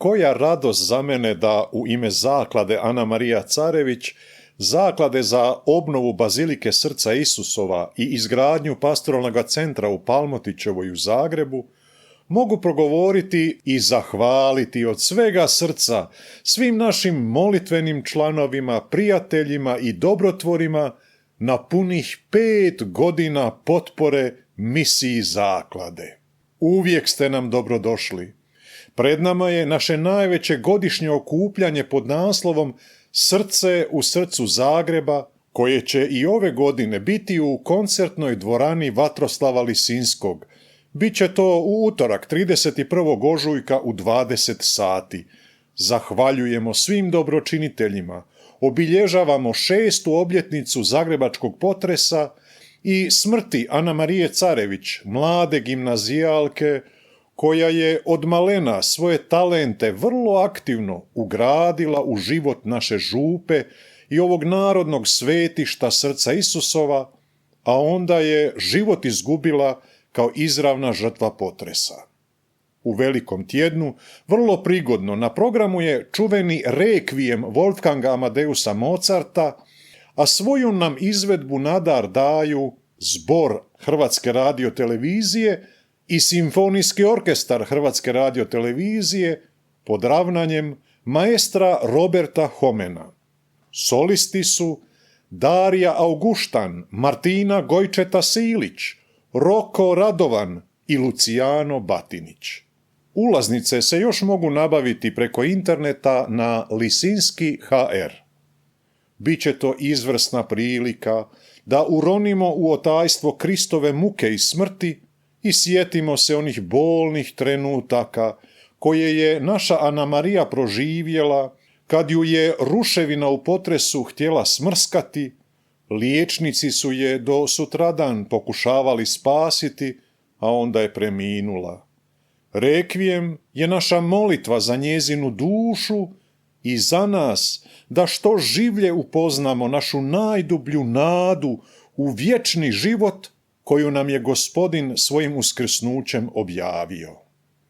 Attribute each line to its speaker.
Speaker 1: koja radost za mene da u ime Zaklade Ana Marija Carević, Zaklade za obnovu Bazilike Srca Isusova i izgradnju pastoralnog centra u Palmotićevoj u Zagrebu, mogu progovoriti i zahvaliti od svega srca svim našim molitvenim članovima, prijateljima i dobrotvorima na punih 5 godina potpore misiji Zaklade. Uvijek ste nam dobrodošli. Pred nama je naše najveće godišnje okupljanje pod naslovom Srce u srcu Zagreba, koje će i ove godine biti u koncertnoj dvorani Vatroslava Lisinskog. Biće to u utorak 31. ožujka u 20 sati. Zahvaljujemo svim dobročiniteljima, obilježavamo 6. obljetnicu zagrebačkog potresa i smrti Ana Marije Carević, mlade gimnazijalke, koja je od malena svoje talente vrlo aktivno ugradila u život naše župe i ovog narodnog svetišta Srca Isusova, a onda je život izgubila kao izravna žrtva potresa. U Velikom tjednu, vrlo prigodno, na programu je čuveni rekvijem Wolfganga Amadeusa Mozarta, a svoju nam izvedbu na dar daju Zbor Hrvatske radiotelevizije i Simfonijski orkestar Hrvatske radiotelevizije pod ravnanjem maestra Roberta Homena. Solisti su Darija Auguštan, Martina Gojčeta-Silić, Roko Radovan i Luciano Batinić. Ulaznice se još mogu nabaviti preko interneta na Lisinski.hr. Biće to izvrsna prilika da uronimo u otajstvo Kristove muke i smrti i sjetimo se onih bolnih trenutaka koje je naša Ana Marija proživjela kad ju je ruševina u potresu htjela smrskati. Liječnici su je do sutradan pokušavali spasiti, a onda je preminula. Rekvijem je naša molitva za njezinu dušu i za nas, da što življe upoznamo našu najdublju nadu u vječni život koju nam je Gospodin svojim uskrsnućem objavio.